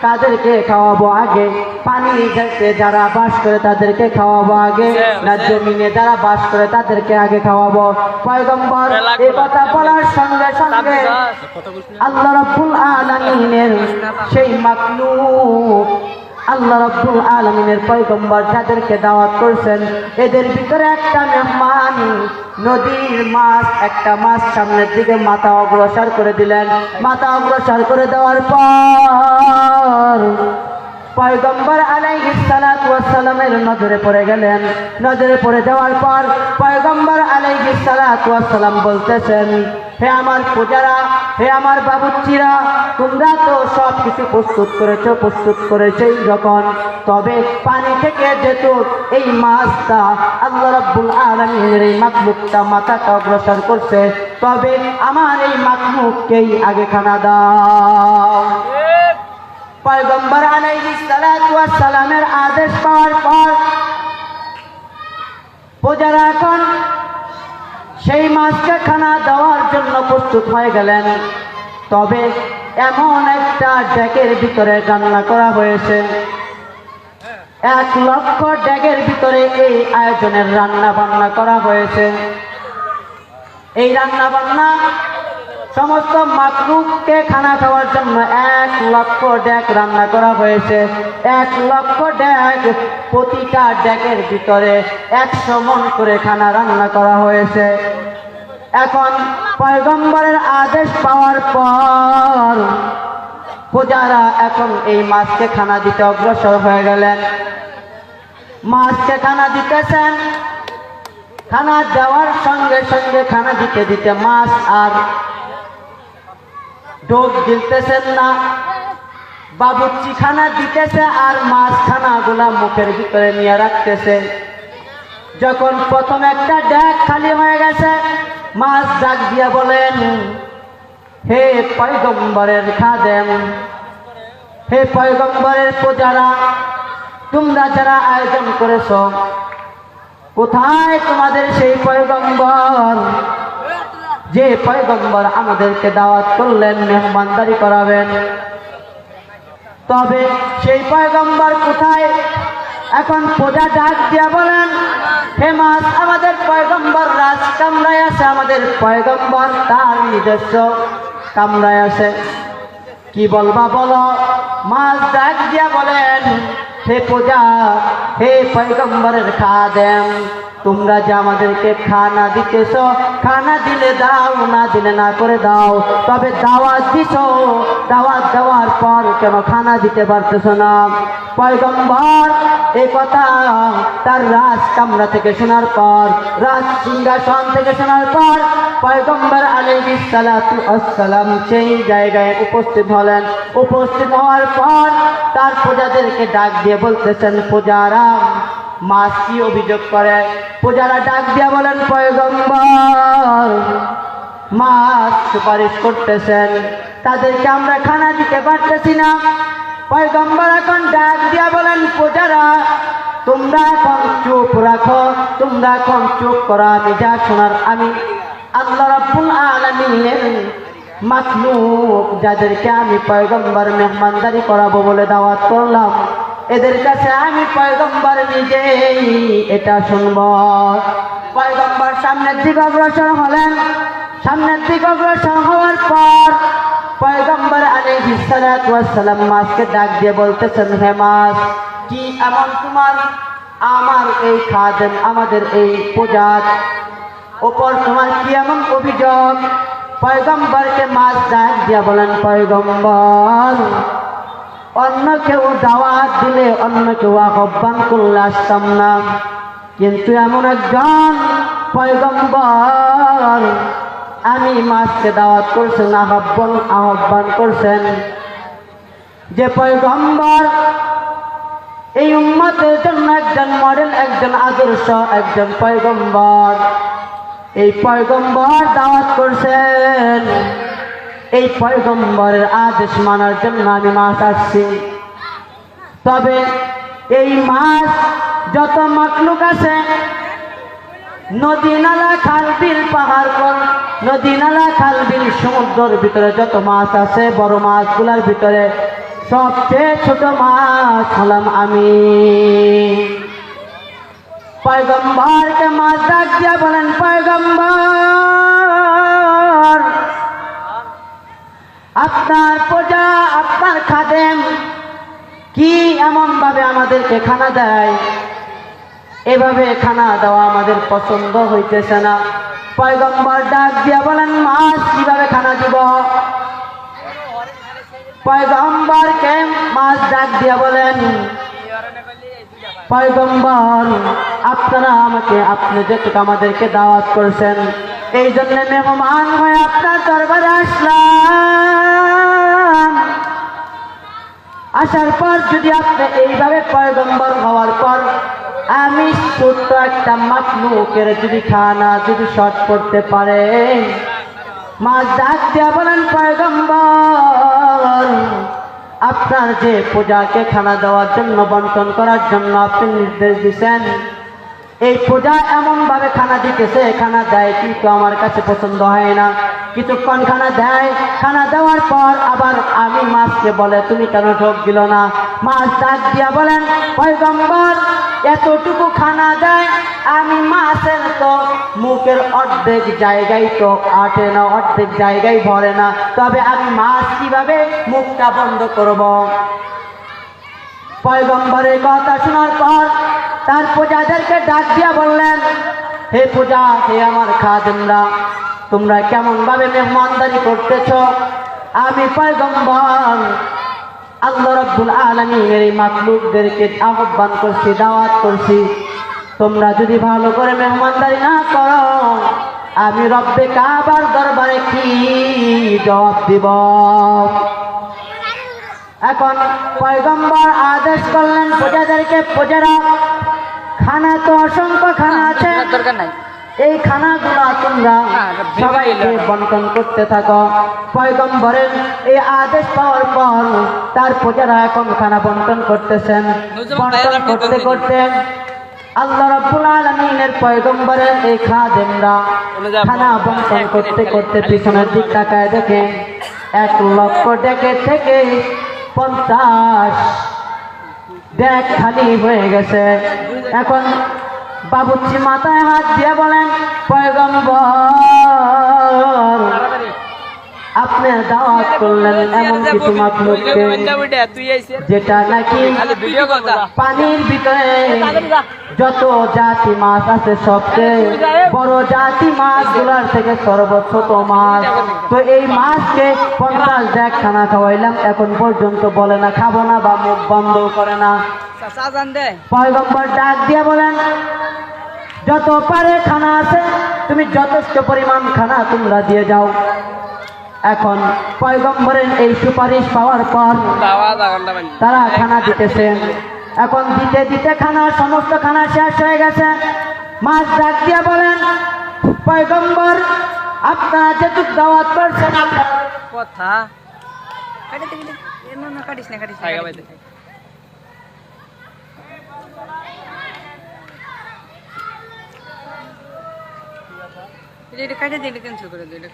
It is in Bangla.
কাদেরকে খাওয়াবো আগে? পানি যারা বাস করে তাদেরকে খাওয়াবো আগে, না জমিনে যারা বাস করে তাদেরকে আগে খাওয়াবো? পয়গম্বর এই কথা বলার সঙ্গে সঙ্গে আল্লাহ রাব্বুল আলামিনের সেই মাখলুক, আল্লাহ রাব্বুল আলামিনের পয়গম্বর যাদেরকে দাওয়াত করছেন, এদের ভিতরে একটা মেহমান নদীর মাছ, একটা মাছ সামনের দিকে মাথা অগ্রসর করে দিলেন। মাথা অগ্রসর করে দেওয়ার পর পয়গম্বর আলাইহিস সালাতু ওয়াস সালামের নজরে পড়ে গেলেন। নজরে পড়ে যাওয়ার পর পয়গম্বর আলাইহিস সালাতু ওয়াস সালাম বলতেছেন, হে আমার প্রজারা, হে আমার বাবুর্চিরা, তোমরা তো সব কিছু প্রস্তুত করেছেই যখন, তবে পানি থেকে যেহেতু এই মাছটা আল্লাহ রাব্বুল আলামিনের এই মাখলুকটা মাথাটা অগ্রসর করছে, তবে আমার এই মাখলুককেই আগে খানা দাও। পয়গম্বর আলাইহিস সালাতু ওয়াস সালামের আদেশ পাওয়ার পর প্রজারা এখন সেই মাছকে খানা দেওয়ার জন্য প্রস্তুত হয়ে গেলেন। তবে এমন একটা ডেকের ভিতরে রান্না করা হয়েছে, 1 লক্ষ ডেকের ভিতরে এই আয়োজনের রান্না বান্না করা হয়েছে। এই রান্না বান্না সমস্ত মাখলুককে খানা খাওয়ার জন্য 1 লক্ষ ডেক রান্না করা হয়েছে। 1 লক্ষ ডেক, প্রতিটা ডেকের ভিতরে 100 মণ করে খানা রান্না করা হয়েছে। এখন পয়গম্বরের আদেশ পাওয়ার পর প্রজারা এখন এই মাছকে খানা দিতে অগ্রসর হয়ে গেলেন। মাছকে খানা দিতেছেন। খানা দেওয়ার সঙ্গে সঙ্গে খানা দিতে দিতে মাছ আর ঢোক গিলতেছেন না। বাবুর্চি খানা দিতেছে আর মাছ খানাগুলা মুখের ভিতরে নিয়ে রাখতেছে। যখন প্রথম একটা ডেক খালি হয়ে গেছে, মাছ ডাক দিয়া বলেন, হে পয়গম্বরের খাদেম, হে পয়গম্বরের প্রজারা, তোমরা যারা আয়োজন করেছ, কোথায় তোমাদের সেই পয়গম্বর, যে পয়গম্বর আমাদেরকে দাওয়াত করলেন, মেহমানদারি করাবেন? তবে সেই পয়গম্বর কোথায়? এখন প্রজা ডাক দিয়া বলেন, হে মাছ, আমাদের পয়গম্বর রাজ কামরায় আছে, আমাদের পয়গম্বর তার নিজস্ব কামরায় আছে। কি বলবা বলো? মাছ ডাক দিয়া বলেন, হে প্রজা, হে পয়গম্বরের খাদেম, তোমরা যে আমাদেরকে খানা দিতেছ, খানা দিলে দাও, না দিলে না করে দাও। তবে দাওয়াত দিছ, দাওয়াত দেওয়ার পর কেন খানা দিতে পারতেছ না? পয়গম্বর এই কথা তার রাজ কামরা থেকে শোনার পর, রাজ সিংহাসন থেকে শোনার পর পয়গম্বর আলাইহিস সালাতু ওয়াস সালাম সেই জায়গায় উপস্থিত হলেন। উপস্থিত হওয়ার পর তার প্রজাদেরকে ডাক দিয়ে বলতেছেন, প্রজারা, মাছ কি অভিযোগ করে? প্রজারা ডাক দিয়া বলেন, পয়গম্বর মাছ সুপারিশ করতেছেন, তাদেরকে আমরা খানা দিতে পারতেছি না। পয়গম্বর এখন ডাক দিয়া বলেন, প্রজারা, তোমরা এখন চুপ রাখো, তোমরা এখন চুপ করো, আমি যা শোনার আমি আল্লাহ রাব্বুল আলামিনের মাখলুক যাদেরকে আমি পয়গম্বর মেহমানদারি করাবো বলে দাওয়াত করলাম, এদের কাছে আমি পয়গম্বর নিজেই এটা শুনব। পয়গম্বর সামনের দিকে অগ্রসর হলেন। সামনের দিকে অগ্রসর হওয়ার পর পয়গম্বর আলাইহিস সালাতু ওয়াস সালাম মাছকে ডাক দিয়ে বলতেছেন, হে মাছ, কি এমন তোমার আমার এই খাদেম, আমাদের এই প্রজার ওপর তোমার কি এমন অভিযোগ? পয়গম্বরকে মাছ ডাক দিয়া বলেন, পয়গম্বর, অন্য কেউ দাওয়াত দিলে, অন্য কেউ আহ্বান করলে আসতাম না, কিন্তু এমন একজন পয়গম্বর আমি মাছকে দাওয়াত করছেন, আহ্বান করছেন, যে পয়গম্বর এই উম্মতের জন্য একজন মডেল, একজন আদর্শ, একজন পয়গম্বর। এই পয়গম্বর দাওয়াত করছেন, এই পয়গম্বরের আদেশ মানার জন্য আমি মাছ আসছি। তবে এই মাছ যত মাখলুক আছে, নদী নালা খাল বিল পাহাড় পর, নদী নালা খাল বিল সমুদ্রের ভিতরে যত মাছ আছে, বড় মাছগুলার ভিতরে সবচেয়ে ছোট মাছ হলাম আমি। পয়গম্বরকে মাছ ডাক দিয়া বলেন, পয়গম্বর, আপনার প্রজা, আপনার খাদেম কি এমন ভাবে আমাদেরকে খানা দেয়, এভাবে খানা দেওয়া আমাদের পছন্দ হইতেছে না। পয়গম্বর ডাক দিয়া বলেন, মাছ কিভাবে খানা দিব? পয়গম্বরকে মাছ ডাক দিয়া বলেন, পয়গম্বর, আপনারা আপনি যেটুকু আমাদেরকে দাওয়াত করছেন, এই জন্য মেহমান হয়ে আপনার দরবারে আসলাম। আসার পর যদি আপনি এইভাবে পয়গম্বর হওয়ার পর আমি ছোট্ট একটা মাখলুকের যদি খানা যদি শর্ট করতে পারে, মাছ ডাক দিয়া বলেন, পয়গম্বর, আপনার যে প্রজাকে খানা দেওয়ার জন্য বন্টন করার জন্য আপনি নির্দেশ দিচ্ছেন, এই প্রজা এমন ভাবে খানা দিতেছে, খানা দেয় কিন্তু আমার কাছে পছন্দ হয় না। কিছুক্ষণ খানা দেয়, খানা দেওয়ার পর আবার আমি মাছকে বলে, তুমি কেন ঢোক দিল না? মাছ ডাক দিয়া বলেন, পয়গম্বর, এতটুকু খানা দেয়, আমি মাছের তো মুখের অর্ধেক জায়গায় তো আটে না, অর্ধেক জায়গায় ভরে না, তবে আমি মাছ কিভাবে মুখটা বন্ধ করব? পয়গম্বরের কথা শোনার পর তার প্রজাদেরকে ডাক দিয়া বললেন, হে প্রজা, হে আমার খাদেমরা, তোমরা কেমন ভাবে মেহমানদারি করতেছ? আমি পয়গম্বর আল্লাহ রাব্বুল আলামিনের এই মাখলুকদেরকে আহ্বান করছি, দাওয়াত করছি, তোমরা যদি ভালো করে মেহমানদারি না করো, আমি রব্বে কাবার দরবারে কি জবাব দিব? এখন পয়গম্বর আদেশ করলেন প্রজাদেরকে, প্রজারা, খানা তো অসংখ্য খানা আছে, এই খানাগুলো তোমরা সবাইকে বন্টন করতে থাকো। পয়গম্বরের এই আদেশ পাওয়ার পর তার প্রজারা এখন খানা বন্টন করতেছেন। বন্টন করতে করতে আল্লাহ রাব্বুল আলামিনের পয়গম্বরের এই খাদেমরা খানা বন্টন করতে করতে পিছনের দিক তাকায় দেখে 1,00,000 ডেকে থেকে 50 ডেক খালি হয়ে গেছে। এখন বাবুর্চি মাথায় হাত দিয়ে বলেন, পয়গম্বর, আপনি দাওয়াত করলেন এমন কিছু মাখলুককে যেটা নাকি পানির ভিতরে যত জাতি মাছ আছে সবচেয়ে বড় জাতি মাছগুলার থেকে সর্বছোট মাছ, তো এই মাছকে 50 ডেক খানা খাওয়াইলাম, এখন পর্যন্ত বলে না খাবো না বা মুখ বন্ধ করে না। পয়গম্বর ডাক দিয়ে বলেন, যত পারে খানা আছে, তুমি যথেষ্ট পরিমাণ খানা তোমরা দিয়ে যাও। এখন পয়গম্বরের এই সুপারিশ পাওয়ার পর তারা খানা দিতেছেন। এখন দিতে দিতে সমস্ত খানা শেষ হয়ে গেছে। মাছ ডাক দিয়া বলেন, পয়গম্বর, আপনারা যেটুক দাওয়াত করছেন আপনার কথা কাটে দিলে ক্যান্সেল করে দিলে।